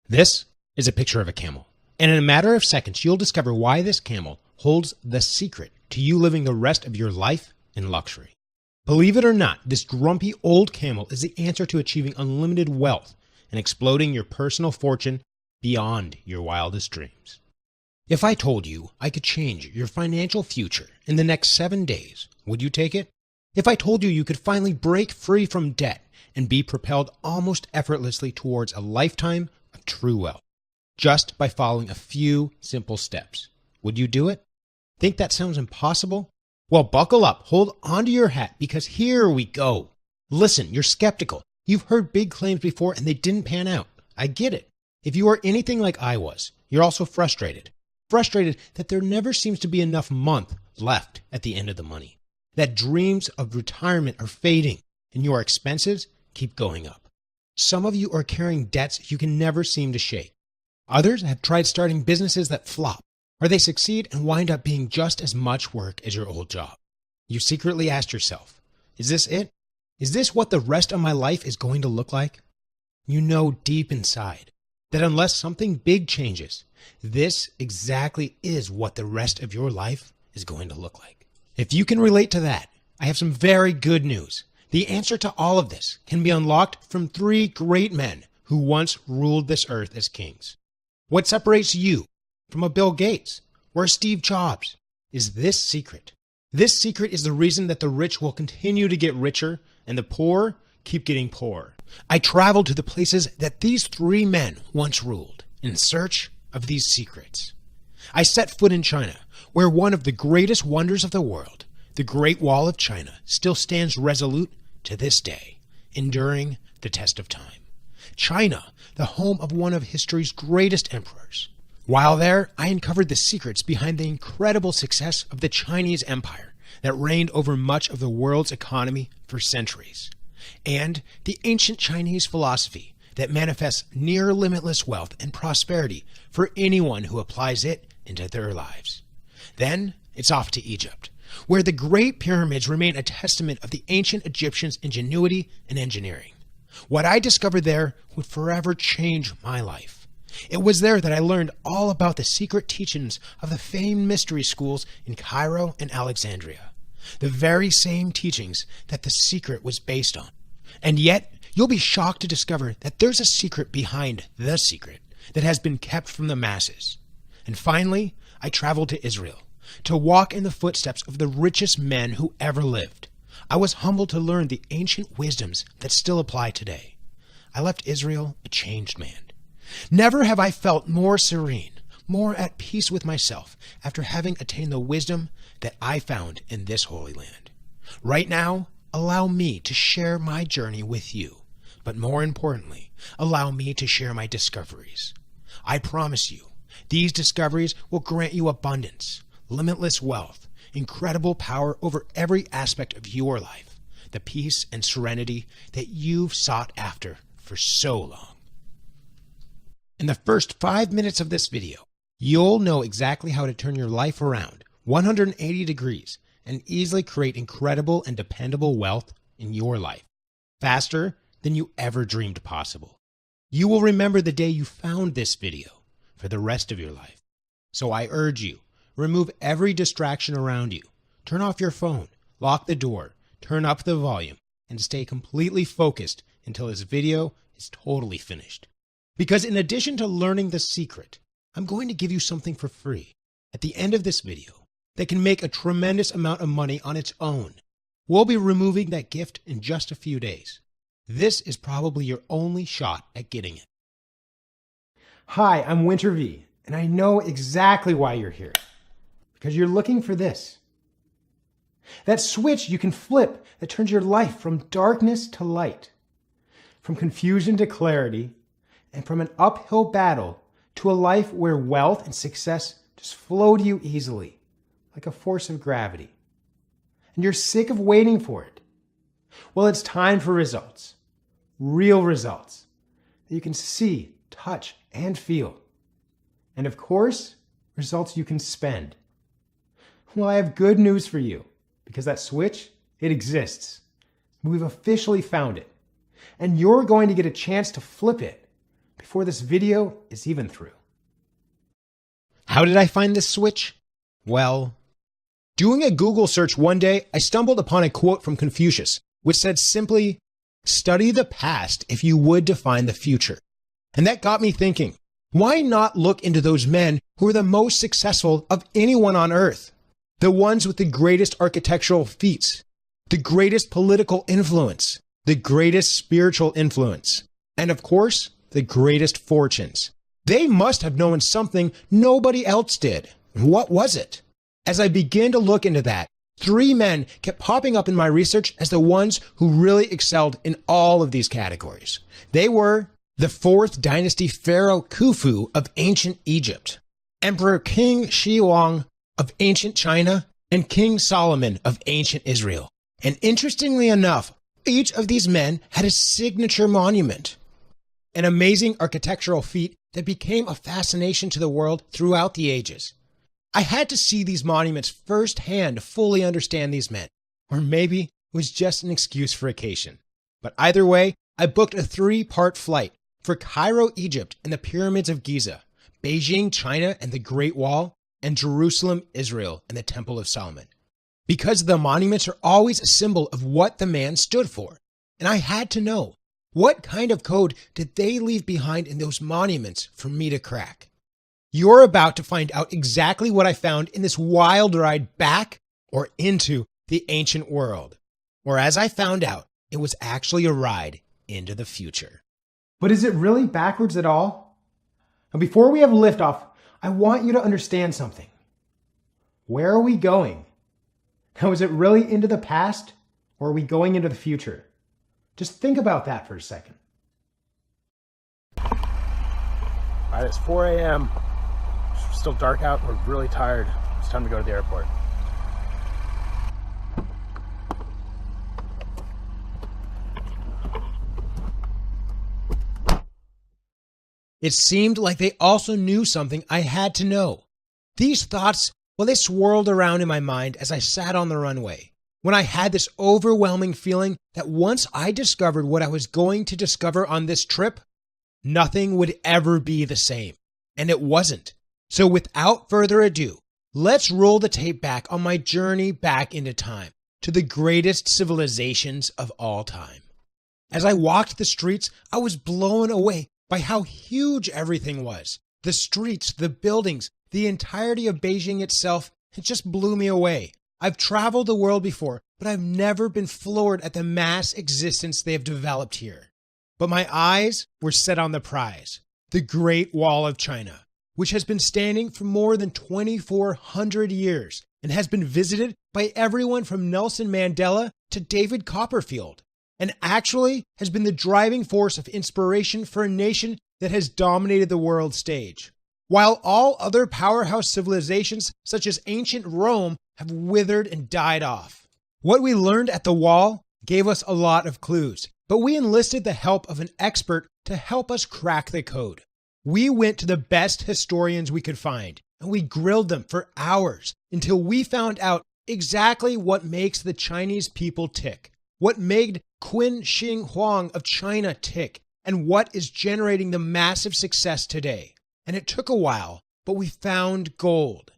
This is a picture of a camel. And in a matter of seconds, you'll discover why this camel holds the secret to you living the rest of your life in luxury. Believe it or not, this grumpy old camel is the answer to achieving unlimited wealth and exploding your personal fortune beyond your wildest dreams. If I told you I could change your financial future in the next 7 days, would you take it? If I told you you could finally break free from debt and be propelled almost effortlessly towards a lifetime of true wealth, just by following a few simple steps, would you do it? Think that sounds impossible? Well, buckle up, hold onto your hat, because here we go. Listen, you're skeptical. You've heard big claims before and they didn't pan out. I get it. If you are anything like I was, you're also frustrated. Frustrated that there never seems to be enough month left at the end of the money. That dreams of retirement are fading and your expenses keep going up. Some of you are carrying debts you can never seem to shake. Others have tried starting businesses that flop, or they succeed and wind up being just as much work as your old job. You secretly asked yourself, is this it? Is this what the rest of my life is going to look like? You know deep inside that unless something big changes, this exactly is what the rest of your life is going to look like. If you can relate to that, I have some very good news. The answer to all of this can be unlocked from 3 great men who once ruled this earth as kings. What separates you from a Bill Gates or a Steve Jobs is this secret. This secret is the reason that the rich will continue to get richer and the poor keep getting poorer. I traveled to the places that these 3 men once ruled in search of these secrets. I set foot in China, where one of the greatest wonders of the world, the Great Wall of China, still stands resolute to this day, enduring the test of time. China, the home of one of history's greatest emperors. While there, I uncovered the secrets behind the incredible success of the Chinese Empire that reigned over much of the world's economy for centuries, and the ancient Chinese philosophy that manifests near limitless wealth and prosperity for anyone who applies it into their lives. Then it's off to Egypt, where the Great Pyramids remain a testament of the ancient Egyptians' ingenuity and engineering. What I discovered there would forever change my life. It was there that I learned all about the secret teachings of the famed mystery schools in Cairo and Alexandria, the very same teachings that the secret was based on. And yet, you'll be shocked to discover that there's a secret behind the secret that has been kept from the masses. And finally, I traveled to Israel to walk in the footsteps of the richest men who ever lived. I was humbled to learn the ancient wisdoms that still apply today. I left Israel a changed man. Never have I felt more serene, more at peace with myself after having attained the wisdom that I found in this holy land. Right now, allow me to share my journey with you, but more importantly, allow me to share my discoveries. I promise you, these discoveries will grant you abundance, limitless wealth, incredible power over every aspect of your life, the peace and serenity that you've sought after for so long. In the first 5 minutes of this video, you'll know exactly how to turn your life around 180 degrees and easily create incredible and dependable wealth in your life, faster than you ever dreamed possible. You will remember the day you found this video for the rest of your life. So I urge you, remove every distraction around you. Turn off your phone, lock the door, turn up the volume, and stay completely focused until this video is totally finished. Because in addition to learning the secret, I'm going to give you something for free at the end of this video that can make a tremendous amount of money on its own. We'll be removing that gift in just a few days. This is probably your only shot at getting it. Hi, I'm Winter V, and I know exactly why you're here. Because you're looking for this. That switch you can flip that turns your life from darkness to light, from confusion to clarity, and from an uphill battle to a life where wealth and success just flow to you easily, like a force of gravity. And you're sick of waiting for it. Well, it's time for results. Real results that you can see, touch, and feel. And of course, results you can spend. Well, I have good news for you, because that switch, it exists. We've officially found it. And you're going to get a chance to flip it before this video is even through. How did I find this switch? Well, doing a Google search one day, I stumbled upon a quote from Confucius, which said simply, "Study the past if you would define the future." And that got me thinking, why not look into those men who were the most successful of anyone on earth? The ones with the greatest architectural feats, the greatest political influence, the greatest spiritual influence, and of course, the greatest fortunes. They must have known something nobody else did. What was it? As I began to look into that, 3 men kept popping up in my research as the ones who really excelled in all of these categories. They were the 4th dynasty pharaoh Khufu of ancient Egypt, Emperor King Shi Huang of ancient China, and King Solomon of ancient Israel. And interestingly enough, each of these men had a signature monument, an amazing architectural feat that became a fascination to the world throughout the ages. I had to see these monuments firsthand to fully understand these men, or maybe it was just an excuse for vacation. But either way, I booked a 3-part flight for Cairo, Egypt, and the pyramids of Giza, Beijing, China, and the Great Wall, and Jerusalem, Israel, and the Temple of Solomon. Because the monuments are always a symbol of what the man stood for, and I had to know, what kind of code did they leave behind in those monuments for me to crack? You're about to find out exactly what I found in this wild ride back or into the ancient world. Or as I found out, it was actually a ride into the future. But is it really backwards at all? Now, before we have liftoff, I want you to understand something. Where are we going? Now, is it really into the past, or are we going into the future? Just think about that for a second. All right, it's 4 a.m. It's still dark out. We're really tired. It's time to go to the airport. It seemed like they also knew something I had to know. These thoughts, well, they swirled around in my mind as I sat on the runway, when I had this overwhelming feeling that once I discovered what I was going to discover on this trip, nothing would ever be the same. And it wasn't. So without further ado, let's roll the tape back on my journey back into time to the greatest civilizations of all time. As I walked the streets, I was blown away by how huge everything was. The streets, the buildings, the entirety of Beijing itself, it just blew me away. I've traveled the world before, but I've never been floored at the mass existence they have developed here. But my eyes were set on the prize, the Great Wall of China, which has been standing for more than 2,400 years and has been visited by everyone from Nelson Mandela to David Copperfield, and actually has been the driving force of inspiration for a nation that has dominated the world stage. While all other powerhouse civilizations, such as ancient Rome, have withered and died off. What we learned at the wall gave us a lot of clues, but we enlisted the help of an expert to help us crack the code. We went to the best historians we could find, and we grilled them for hours until we found out exactly what makes the Chinese people tick, what made Qin Shi Huang of China tick, and what is generating the massive success today. And it took a while, but we found gold.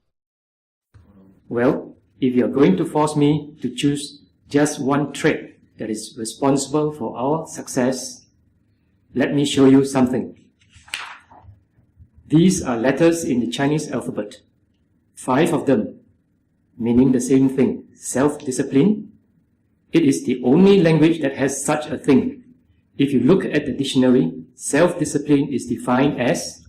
Well, if you're going to force me to choose just one trait that is responsible for our success, let me show you something. These are letters in the Chinese alphabet. 5 of them, meaning the same thing, self-discipline. It is the only language that has such a thing. If you look at the dictionary, self-discipline is defined as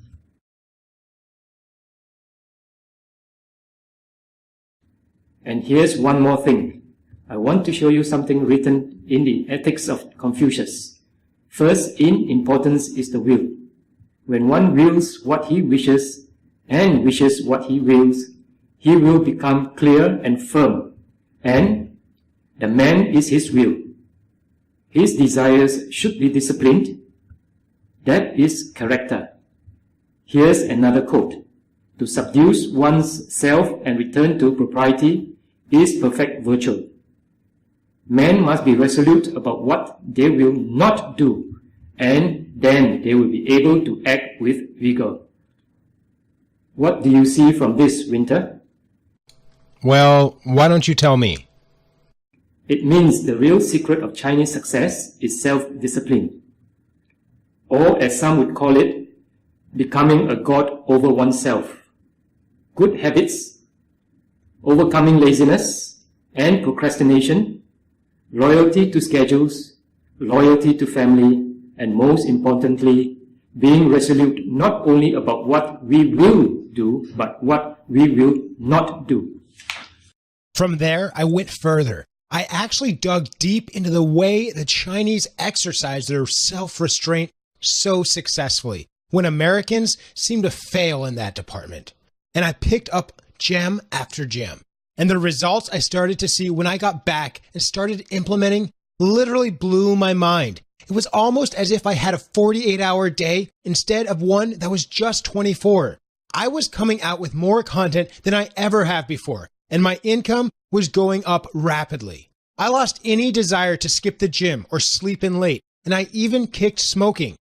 And here's one more thing. I want to show you something written in the Ethics of Confucius. First in importance is the will. When one wills what he wishes and wishes what he wills, he will become clear and firm. And the man is his will. His desires should be disciplined. That is character. Here's another quote. To subdue one's self and return to propriety is perfect virtue. Men must be resolute about what they will not do, and then they will be able to act with vigor. What do you see from this, Winter? Well, why don't you tell me? It means the real secret of Chinese success is self-discipline. Or as some would call it, becoming a god over oneself. Good habits, overcoming laziness and procrastination, loyalty to schedules, loyalty to family, and most importantly, being resolute not only about what we will do, but what we will not do. From there, I went further. I actually dug deep into the way the Chinese exercise their self-restraint so successfully, when Americans seem to fail in that department. And I picked up gem after gem. And the results I started to see when I got back and started implementing literally blew my mind. It was almost as if I had a 48-hour day instead of one that was just 24. I was coming out with more content than I ever have before, and my income was going up rapidly. I lost any desire to skip the gym or sleep in late, and I even kicked smoking.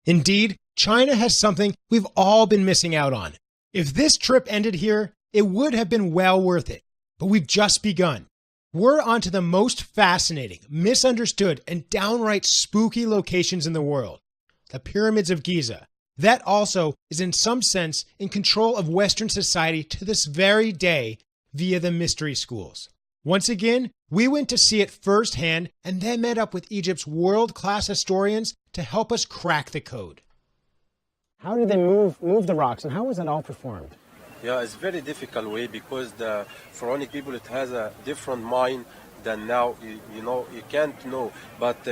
Indeed, China has something we've all been missing out on. If this trip ended here, it would have been well worth it. But we've just begun. We're on to the most fascinating, misunderstood, and downright spooky locations in the world. The Pyramids of Giza. That also is in some sense in control of Western society to this very day via the mystery schools. Once again, we went to see it firsthand and then met up with Egypt's world-class historians to help us crack the code. How did they move the rocks, and how was that all performed? Yeah, it's very difficult way because the Pharaonic people, it has a different mind than now. You can't know. But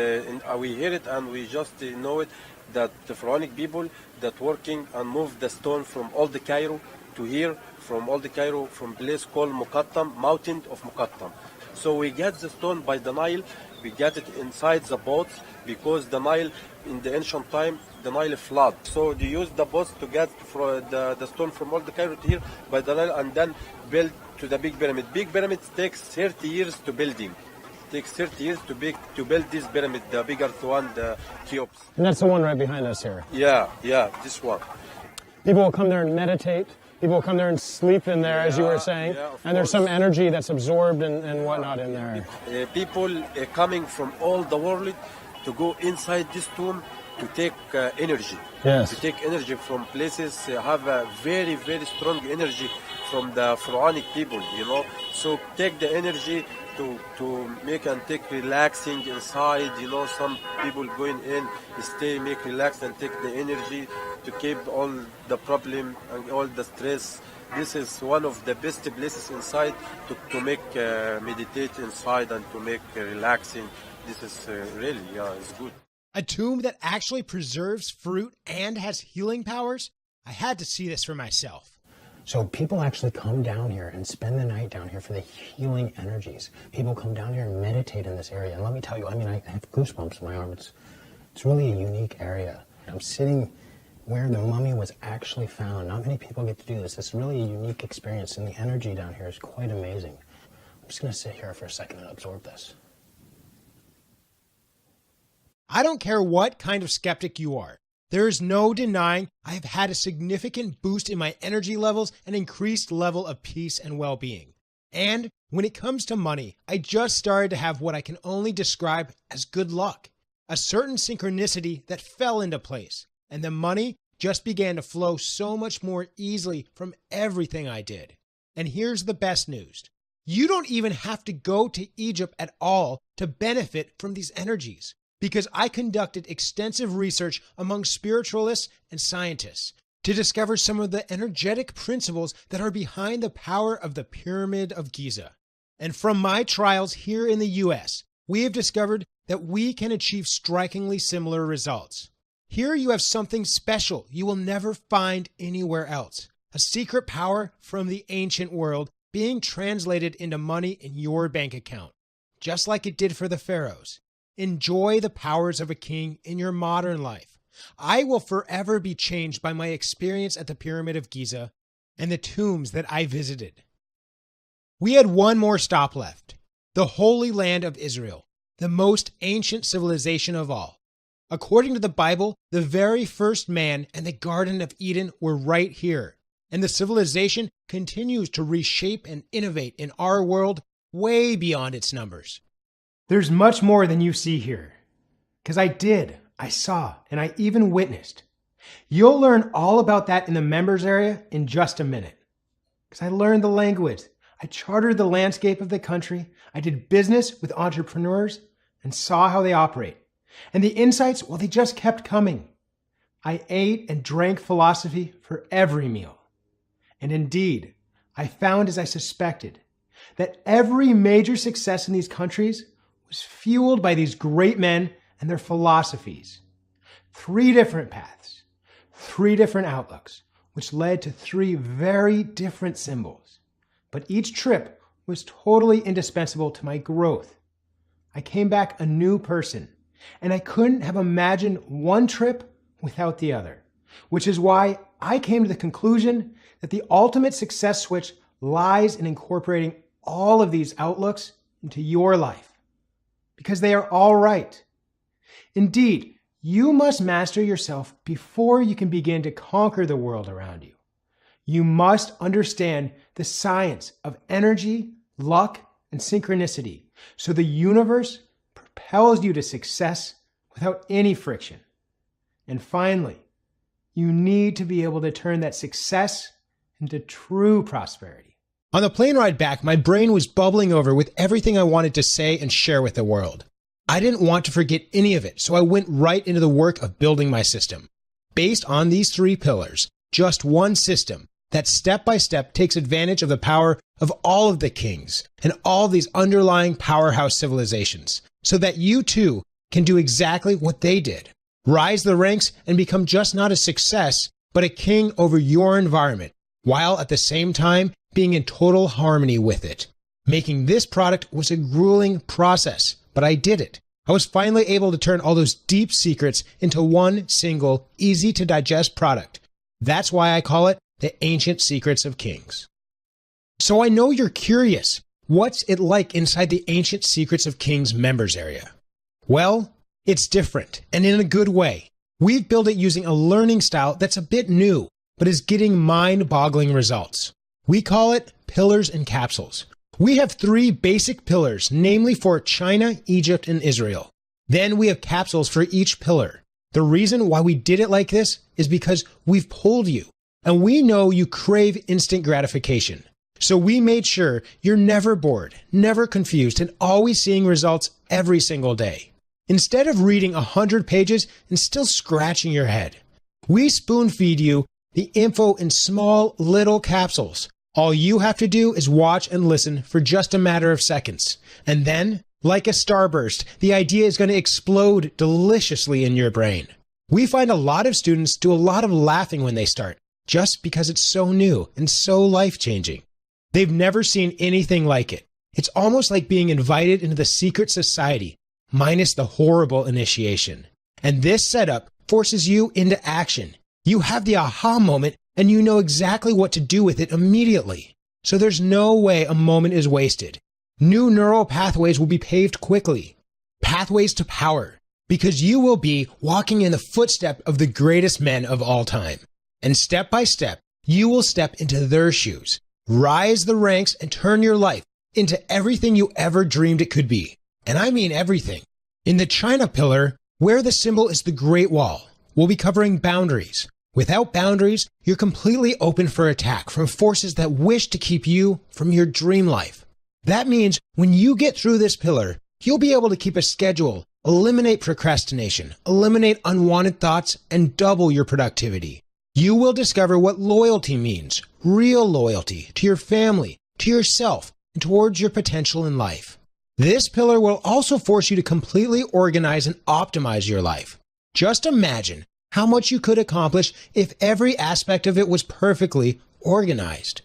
we hear it and we just know it, that the Pharaonic people that working and move the stone from Old Cairo to here, from Old Cairo, from place called Muqattam, mountain of Muqattam. So we get the stone by the Nile, we get it inside the boats because the Nile, in the ancient time, the Nile flood. So they use the boats to get the stone from Old Cairo to here by the Nile and then build to the Big Pyramid. Big Pyramid takes 30 years to building. It takes 30 years to build this pyramid, the bigger one, the Cheops. And that's the one right behind us here. Yeah, this one. People will come there and meditate. People will come there and sleep in there, as you were saying. Yeah, and there's some energy that's absorbed and whatnot in there. People coming from all the world to go inside this tomb to take energy. Yes. To take energy from places, have a very, very strong energy from the Pharaonic people, So take the energy to make and take relaxing inside, some people going in, stay, make relax and take the energy to keep all the problem and all the stress. This is one of the best places inside to make meditate inside and to make relaxing. This is really, it's good. A tomb that actually preserves fruit and has healing powers? I had to see this for myself. So people actually come down here and spend the night down here for the healing energies. People come down here and meditate in this area. And let me tell you, I have goosebumps in my arm. It's really a unique area. I'm sitting where the mummy was actually found. Not many people get to do this. It's really a unique experience, and the energy down here is quite amazing. I'm just going to sit here for a second and absorb this. I don't care what kind of skeptic you are. There is no denying I have had a significant boost in my energy levels and increased level of peace and well-being. And when it comes to money, I just started to have what I can only describe as good luck. A certain synchronicity that fell into place, and the money just began to flow so much more easily from everything I did. And here's the best news. You don't even have to go to Egypt at all to benefit from these energies, because I conducted extensive research among spiritualists and scientists to discover some of the energetic principles that are behind the power of the Pyramid of Giza. And from my trials here in the US, we have discovered that we can achieve strikingly similar results. Here you have something special you will never find anywhere else, a secret power from the ancient world being translated into money in your bank account, just like it did for the pharaohs. Enjoy the powers of a king in your modern life. I will forever be changed by my experience at the Pyramid of Giza and the tombs that I visited. We had one more stop left, the Holy Land of Israel, the most ancient civilization of all. According to the Bible, the very first man and the Garden of Eden were right here. And the civilization continues to reshape and innovate in our world way beyond its numbers. There's much more than you see here. Because I saw, and I even witnessed. You'll learn all about that in the members area in just a minute. Because I learned the language. I charted the landscape of the country. I did business with entrepreneurs and saw how they operate. And the insights, well, they just kept coming. I ate and drank philosophy for every meal. And indeed, I found, as I suspected, that every major success in these countries was fueled by these great men and their philosophies. 3 different paths, 3 different outlooks, which led to 3 very different symbols. But each trip was totally indispensable to my growth. I came back a new person, and I couldn't have imagined one trip without the other, which is why I came to the conclusion that the ultimate success switch lies in incorporating all of these outlooks into your life, because they are all right. Indeed, you must master yourself before you can begin to conquer the world around you. You must understand the science of energy, luck, and synchronicity, so the universe propels you to success without any friction. And finally, you need to be able to turn that success into true prosperity. On the plane ride back, my brain was bubbling over with everything I wanted to say and share with the world. I didn't want to forget any of it, so I went right into the work of building my system. Based on these 3 pillars, just one system that step by step takes advantage of the power of all of the kings and all these underlying powerhouse civilizations, so that you too can do exactly what they did. Rise the ranks and become just not a success, but a king over your environment, while at the same time being in total harmony with it. Making this product was a grueling process, but I did it. I was finally able to turn all those deep secrets into one single, easy to digest product. That's why I call it the Ancient Secrets of Kings. So I know you're curious. What's it like inside the Ancient Secrets of Kings members area? Well, it's different, and in a good way. We've built it using a learning style that's a bit new, but is getting mind-boggling results. We call it pillars and capsules. We have 3 basic pillars, namely for China, Egypt, and Israel. Then we have capsules for each pillar. The reason why we did it like this is because we've polled you, and we know you crave instant gratification. So we made sure you're never bored, never confused, and always seeing results every single day. Instead of reading 100 pages and still scratching your head, we spoon feed you the info in small little capsules. All you have to do is watch and listen for just a matter of seconds. And then, like a starburst, the idea is going to explode deliciously in your brain. We find a lot of students do a lot of laughing when they start, just because it's so new and so life-changing. They've never seen anything like it. It's almost like being invited into the secret society, minus the horrible initiation. And this setup forces you into action. You have the aha moment, and you know exactly what to do with it immediately. So there's no way a moment is wasted. New neural pathways will be paved quickly. Pathways to power. Because you will be walking in the footstep of the greatest men of all time. And step by step, you will step into their shoes, rise the ranks, and turn your life into everything you ever dreamed it could be. And I mean everything. In the China pillar, where the symbol is the Great Wall, we'll be covering boundaries. Without boundaries, you're completely open for attack from forces that wish to keep you from your dream life. That means when you get through this pillar, you'll be able to keep a schedule, eliminate procrastination, eliminate unwanted thoughts, and double your productivity. You will discover what loyalty means, real loyalty to your family, to yourself, and towards your potential in life. This pillar will also force you to completely organize and optimize your life. Just imagine how much you could accomplish if every aspect of it was perfectly organized.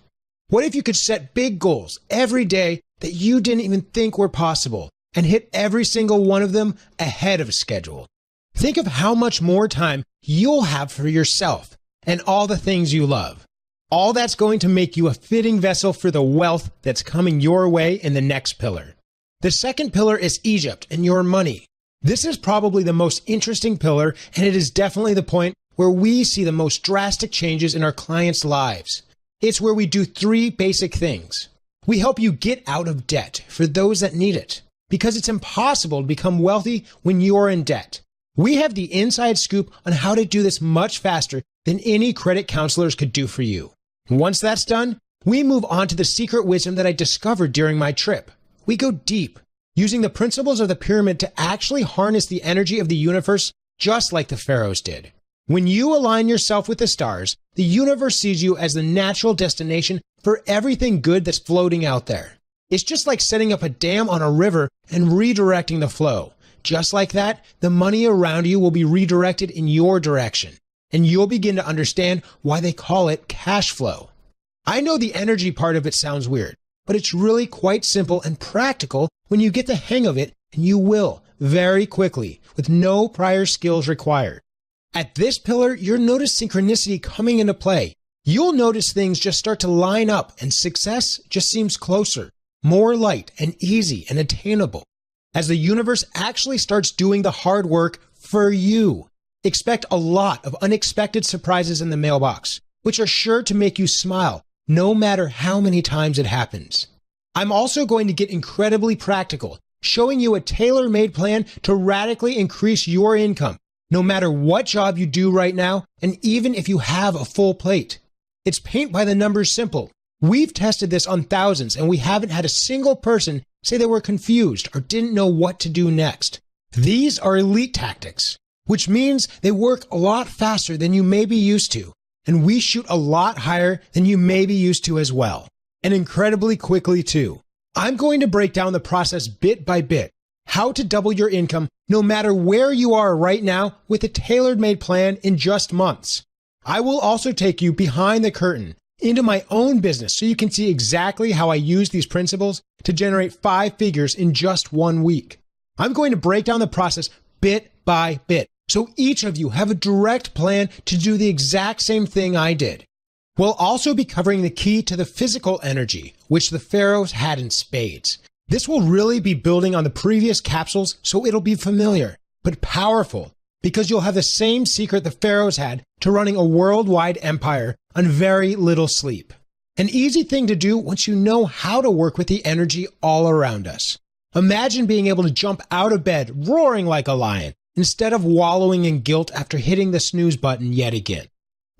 What if you could set big goals every day that you didn't even think were possible and hit every single one of them ahead of schedule? Think of how much more time you'll have for yourself and all the things you love. All that's going to make you a fitting vessel for the wealth that's coming your way in the next pillar. The second pillar is Egypt and your money. This is probably the most interesting pillar, and it is definitely the point where we see the most drastic changes in our clients' lives. It's where we do 3 basic things. We help you get out of debt for those that need it, because it's impossible to become wealthy when you're in debt. We have the inside scoop on how to do this much faster than any credit counselors could do for you. Once that's done, we move on to the secret wisdom that I discovered during my trip. We go deep, using the principles of the pyramid to actually harness the energy of the universe just like the pharaohs did. When you align yourself with the stars, the universe sees you as the natural destination for everything good that's floating out there. It's just like setting up a dam on a river and redirecting the flow. Just like that, the money around you will be redirected in your direction, and you'll begin to understand why they call it cash flow. I know the energy part of it sounds weird, but it's really quite simple and practical when you get the hang of it, and you will very quickly with no prior skills required. At this pillar, you'll notice synchronicity coming into play. You'll notice things just start to line up and success just seems closer, more light and easy and attainable. As the universe actually starts doing the hard work for you. Expect a lot of unexpected surprises in the mailbox, which are sure to make you smile no matter how many times it happens. I'm also going to get incredibly practical, showing you a tailor-made plan to radically increase your income, no matter what job you do right now, and even if you have a full plate. It's paint by the numbers simple. We've tested this on thousands, and we haven't had a single person say they were confused or didn't know what to do next. These are elite tactics, which means they work a lot faster than you may be used to, and we shoot a lot higher than you may be used to as well, and incredibly quickly too. I'm going to break down the process bit by bit, how to double your income no matter where you are right now with a tailor-made plan in just months. I will also take you behind the curtain into my own business so you can see exactly how I use these principles to generate 5 figures in just 1 week. I'm going to break down the process bit by bit so each of you have a direct plan to do the exact same thing I did. We'll also be covering the key to the physical energy, which the pharaohs had in spades. This will really be building on the previous capsules, so it'll be familiar, but powerful, because you'll have the same secret the pharaohs had to running a worldwide empire on very little sleep. An easy thing to do once you know how to work with the energy all around us. Imagine being able to jump out of bed roaring like a lion, instead of wallowing in guilt after hitting the snooze button yet again.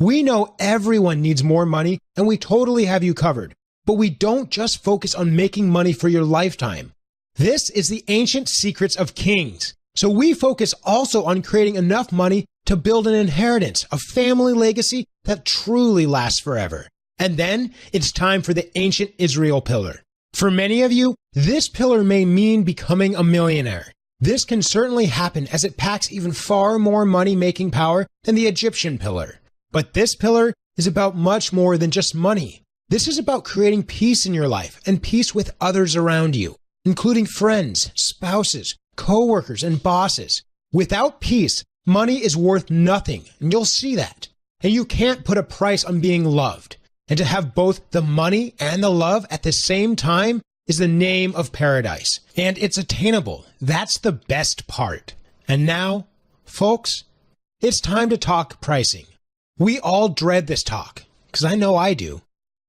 We know everyone needs more money, and we totally have you covered. But we don't just focus on making money for your lifetime. This is the ancient secrets of kings. So we focus also on creating enough money to build an inheritance, a family legacy that truly lasts forever. And then it's time for the ancient Israel pillar. For many of you, this pillar may mean becoming a millionaire. This can certainly happen as it packs even far more money-making power than the Egyptian pillar. But this pillar is about much more than just money. This is about creating peace in your life and peace with others around you, including friends, spouses, co-workers, and bosses. Without peace, money is worth nothing, and you'll see that. And you can't put a price on being loved. And to have both the money and the love at the same time is the name of paradise. And it's attainable. That's the best part. And now, folks, it's time to talk pricing. We all dread this talk, because I know I do.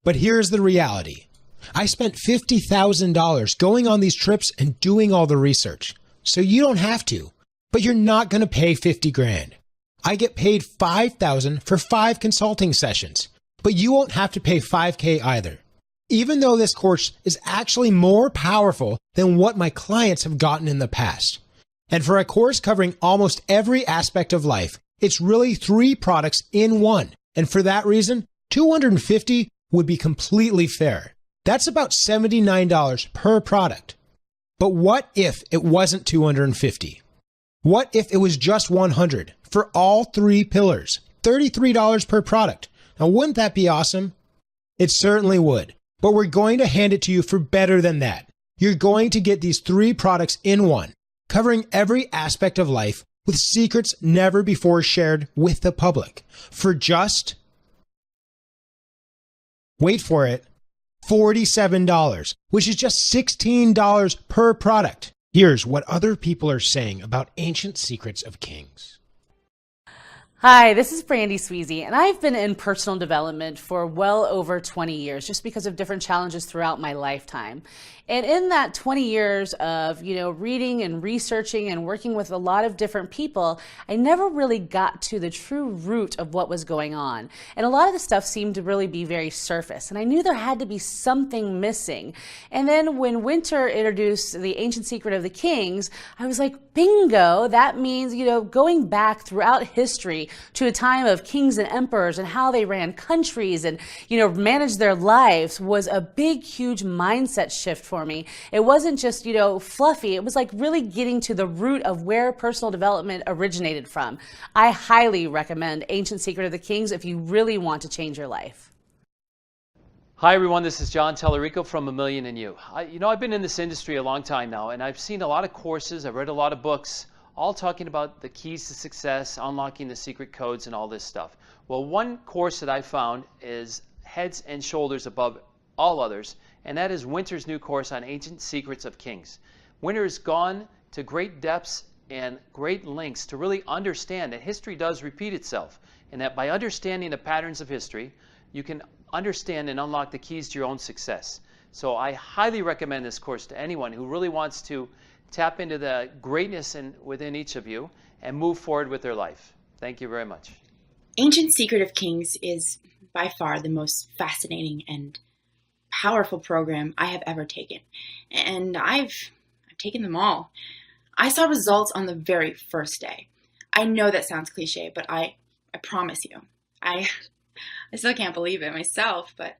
But here's the reality. I spent $50,000 going on these trips and doing all the research. So you don't have to, but you're not going to pay 50 grand. I get paid $5,000 for 5 consulting sessions, but you won't have to pay $5K either. Even though this course is actually more powerful than what my clients have gotten in the past. And for a course covering almost every aspect of life, it's really 3 products in one. And for that reason, $250 would be completely fair. That's about $79 per product. But what if it wasn't $250? What if it was just $100 for all 3 pillars? $33 per product. Now, wouldn't that be awesome? It certainly would. But we're going to hand it to you for better than that. You're going to get these 3 products in one, covering every aspect of life with secrets never before shared with the public for just, wait for it, $47, which is just $16 per product. Here's what other people are saying about ancient secrets of kings. Hi, this is Brandy Sweezy, and I've been in personal development for well over 20 years just because of different challenges throughout my lifetime. And in that 20 years of, reading and researching and working with a lot of different people, I never really got to the true root of what was going on. And a lot of the stuff seemed to really be very surface, and I knew there had to be something missing. And then when Winter introduced the Ancient Secret of the Kings, I was like, bingo, that means, going back throughout history to a time of kings and emperors and how they ran countries and, managed their lives was a big, huge mindset shift for me. It wasn't just, fluffy. It was like really getting to the root of where personal development originated from. I highly recommend Ancient Secret of the Kings if you really want to change your life. Hi everyone, this is John Tellerico from A Million and You. I've been in this industry a long time now, and I've seen a lot of courses, I've read a lot of books, all talking about the keys to success, unlocking the secret codes and all this stuff. Well, one course that I found is heads and shoulders above all others, and that is Winter's new course on Ancient Secrets of Kings. Winter has gone to great depths and great lengths to really understand that history does repeat itself, and that by understanding the patterns of history, you can understand and unlock the keys to your own success. So I highly recommend this course to anyone who really wants to tap into the greatness within each of you and move forward with their life. Thank you very much. Ancient Secret of Kings is by far the most fascinating and powerful program I have ever taken. And I've taken them all. I saw results on the very first day. I know that sounds cliche, but I promise you, I still can't believe it myself, but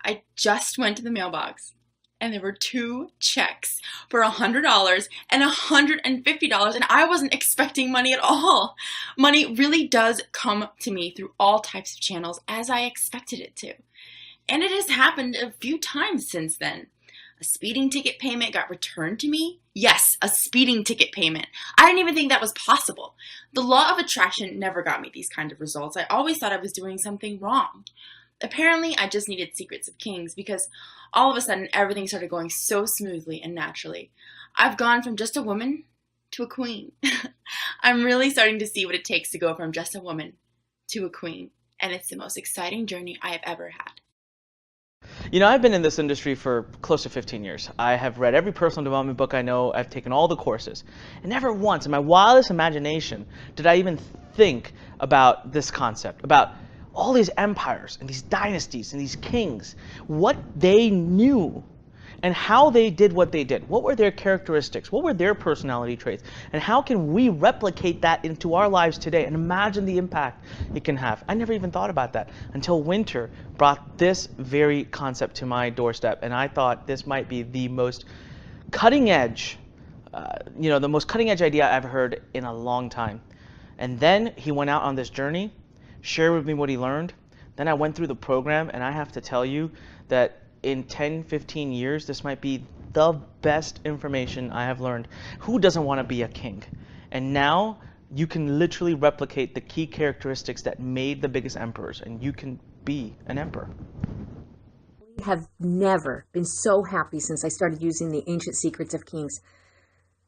I just went to the mailbox and there were 2 checks for $100 and $150, and I wasn't expecting money at all. Money really does come to me through all types of channels as I expected it to. And it has happened a few times since then. A speeding ticket payment got returned to me. Yes, a speeding ticket payment. I didn't even think that was possible. The law of attraction never got me these kind of results. I always thought I was doing something wrong. Apparently, I just needed Secrets of Kings because all of a sudden everything started going so smoothly and naturally. I've gone from just a woman to a queen. I'm really starting to see what it takes to go from just a woman to a queen. And it's the most exciting journey I have ever had. I've been in this industry for close to 15 years. I have read every personal development book I know. I've taken all the courses. And never once in my wildest imagination did I even think about this concept, about all these empires and these dynasties and these kings, what they knew and how they did what they did. What were their characteristics? What were their personality traits? And how can we replicate that into our lives today and imagine the impact it can have? I never even thought about that until Winter brought this very concept to my doorstep, and I thought this might be the most cutting edge, the most cutting edge idea I've heard in a long time. And then he went out on this journey, shared with me what he learned. Then I went through the program, and I have to tell you that in 10, 15 years, this might be the best information I have learned. Who doesn't want to be a king? And now you can literally replicate the key characteristics that made the biggest emperors, and you can be an emperor. I have never been so happy since I started using the Ancient Secrets of Kings.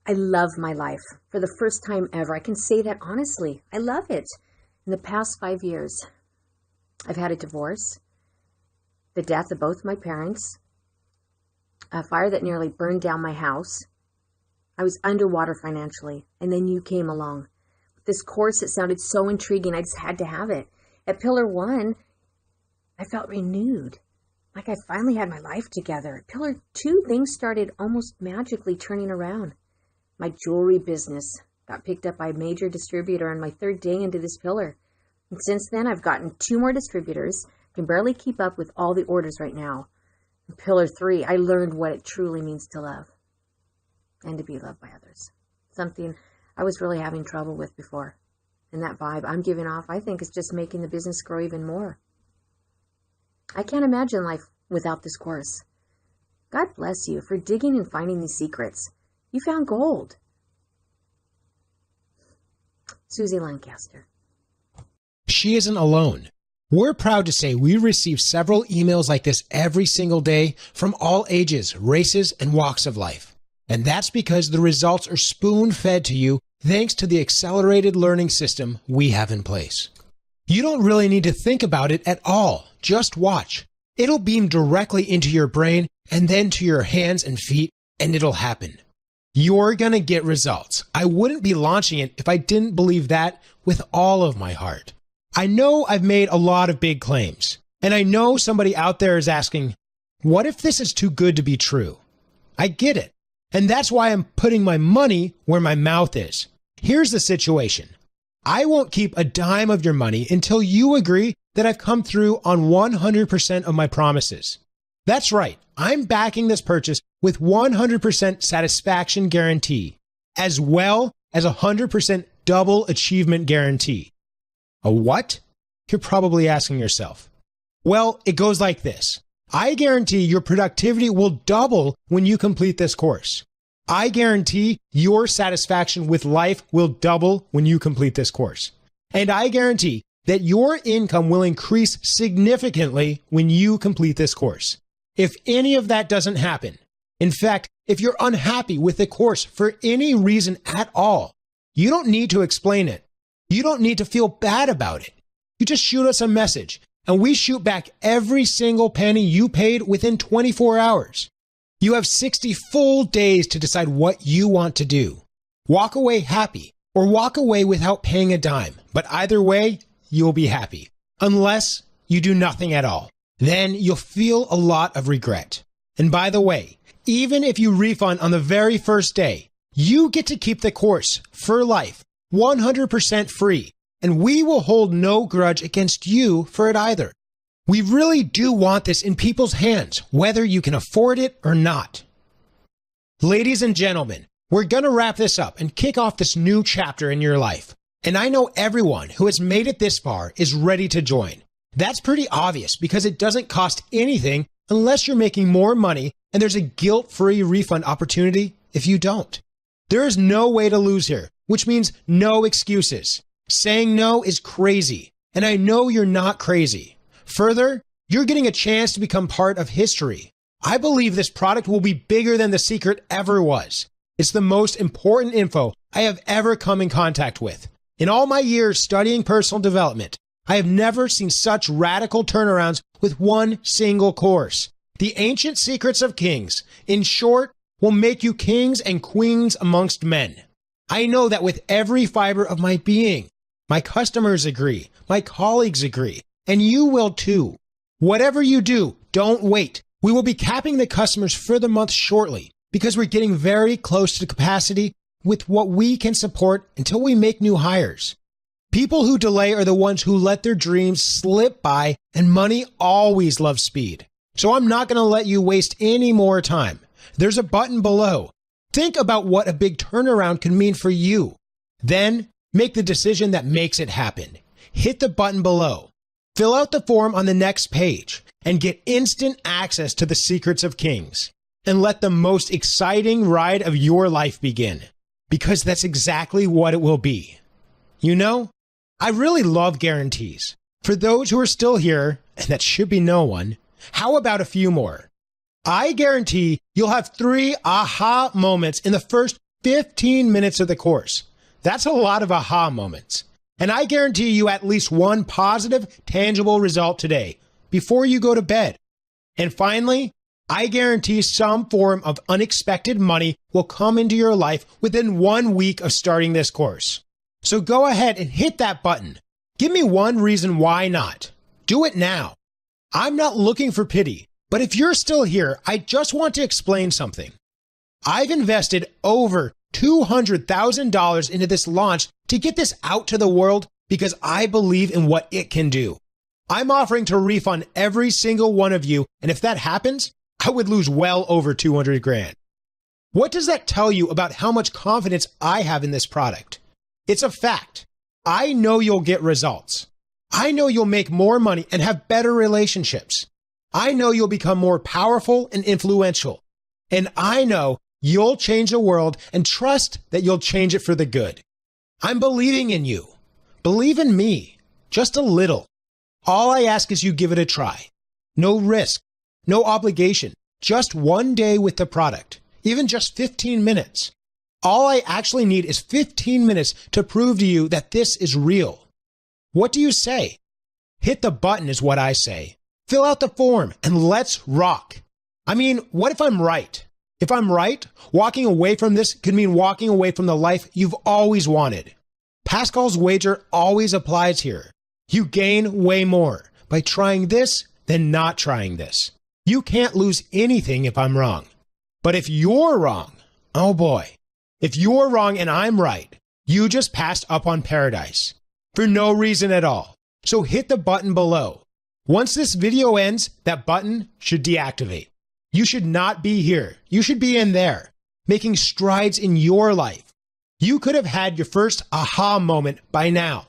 I love my life. For the first time ever, I can say that honestly. I love it. In the past 5 years, I've had a divorce, the death of both my parents, a fire that nearly burned down my house. I was underwater financially, and then you came along. With this course, it sounded so intriguing, I just had to have it. At Pillar 1, I felt renewed, like I finally had my life together. At Pillar 2, things started almost magically turning around. My jewelry business got picked up by a major distributor on my 3rd day into this pillar. And since then, I've gotten 2 more distributors. Can barely keep up with all the orders right now. In Pillar 3, I learned what it truly means to love and to be loved by others. Something I was really having trouble with before. And that vibe I'm giving off, I think, is just making the business grow even more. I can't imagine life without this course. God bless you for digging and finding these secrets. You found gold. Susie Lancaster. She isn't alone. We're proud to say we receive several emails like this every single day from all ages, races, and walks of life. And that's because the results are spoon-fed to you thanks to the accelerated learning system we have in place. You don't really need to think about it at all. Just watch. It'll beam directly into your brain and then to your hands and feet, and it'll happen. You're going to get results. I wouldn't be launching it if I didn't believe that with all of my heart. I know I've made a lot of big claims, and I know somebody out there is asking, what if this is too good to be true? I get it, and that's why I'm putting my money where my mouth is. Here's the situation. I won't keep a dime of your money until you agree that I've come through on 100% of my promises. That's right, I'm backing this purchase with 100% satisfaction guarantee, as well as 100% double achievement guarantee. A what? You're probably asking yourself. Well, it goes like this. I guarantee your productivity will double when you complete this course. I guarantee your satisfaction with life will double when you complete this course. And I guarantee that your income will increase significantly when you complete this course. If any of that doesn't happen, in fact, if you're unhappy with the course for any reason at all, you don't need to explain it. You don't need to feel bad about it. You just shoot us a message, and we shoot back every single penny you paid within 24 hours. You have 60 full days to decide what you want to do. Walk away happy, or walk away without paying a dime. But either way, you'll be happy. Unless you do nothing at all. Then you'll feel a lot of regret. And by the way, even if you refund on the very first day, you get to keep the course for life, 100% free, and we will hold no grudge against you for it either. We really do want this in people's hands, whether you can afford it or not. Ladies and gentlemen, we're going to wrap this up and kick off this new chapter in your life. And I know everyone who has made it this far is ready to join. That's pretty obvious because it doesn't cost anything unless you're making more money, and there's a guilt-free refund opportunity if you don't. There is no way to lose here, which means no excuses. Saying no is crazy, and I know you're not crazy. Further, you're getting a chance to become part of history. I believe this product will be bigger than The Secret ever was. It's the most important info I have ever come in contact with. In all my years studying personal development, I have never seen such radical turnarounds with one single course. The Ancient Secrets of Kings, in short, will make you kings and queens amongst men. I know that with every fiber of my being. My customers agree, my colleagues agree, and you will too. Whatever you do, don't wait. We will be capping the customers for the month shortly because we're getting very close to capacity with what we can support until we make new hires. People who delay are the ones who let their dreams slip by, and money always loves speed. So I'm not going to let you waste any more time. There's a button below. Think about what a big turnaround can mean for you. Then make the decision that makes it happen. Hit the button below. Fill out the form on the next page and get instant access to the Secrets of Kings. And let the most exciting ride of your life begin. Because that's exactly what it will be. You know, I really love guarantees. For those who are still here, and that should be no one, how about a few more? I guarantee you'll have 3 aha moments in the first 15 minutes of the course. That's a lot of aha moments. And I guarantee you at least one positive, tangible result today, before you go to bed. And finally, I guarantee some form of unexpected money will come into your life within 1 week of starting this course. So go ahead and hit that button. Give me one reason why not. Do it now. I'm not looking for pity, but if you're still here, I just want to explain something. I've invested over $200,000 into this launch to get this out to the world because I believe in what it can do. I'm offering to refund every single one of you, and if that happens, I would lose well over 200 grand. What does that tell you about how much confidence I have in this product? It's a fact. I know you'll get results. I know you'll make more money and have better relationships. I know you'll become more powerful and influential. And I know you'll change the world and trust that you'll change it for the good. I'm believing in you. Believe in me. Just a little. All I ask is you give it a try. No risk. No obligation. Just 1 day with the product. even just 15 minutes. All I actually need is 15 minutes to prove to you that this is real. What do you say? Hit the button is what I say. Fill out the form and let's rock. I mean, what if I'm right? If I'm right, walking away from this could mean walking away from the life you've always wanted. Pascal's wager always applies here. You gain way more by trying this than not trying this. You can't lose anything if I'm wrong. But if you're wrong, oh boy. If you're wrong and I'm right, you just passed up on paradise for no reason at all. So hit the button below. Once this video ends, that button should deactivate. You should not be here. You should be in there, making strides in your life. You could have had your first aha moment by now.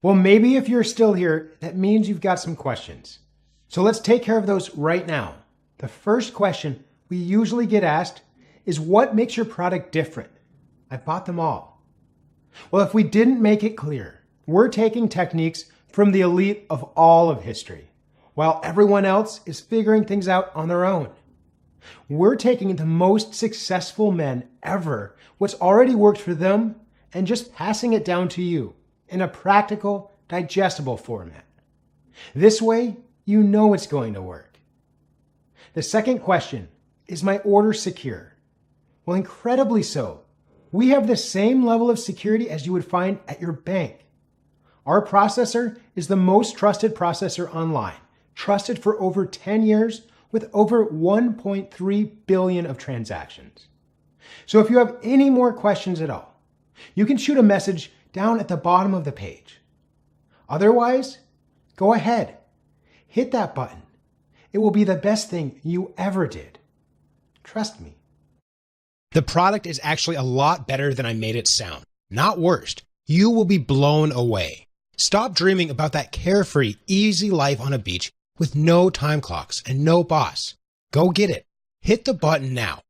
Well, maybe if you're still here, that means you've got some questions. So let's take care of those right now. The first question we usually get asked is, what makes your product different? I've bought them all. Well, if we didn't make it clear, we're taking techniques from the elite of all of history, while everyone else is figuring things out on their own. We're taking the most successful men ever, what's already worked for them, and just passing it down to you in a practical, digestible format. This way, you know it's going to work. The second question, is my order secure? Well, incredibly so. We have the same level of security as you would find at your bank. Our processor is the most trusted processor online, trusted for over 10 years with over 1.3 billion of transactions. So if you have any more questions at all, you can shoot a message down at the bottom of the page. Otherwise, go ahead, hit that button. It will be the best thing you ever did. Trust me. The product is actually a lot better than I made it sound. Not worst. You will be blown away. Stop dreaming about that carefree, easy life on a beach with no time clocks and no boss. Go get it. Hit the button now.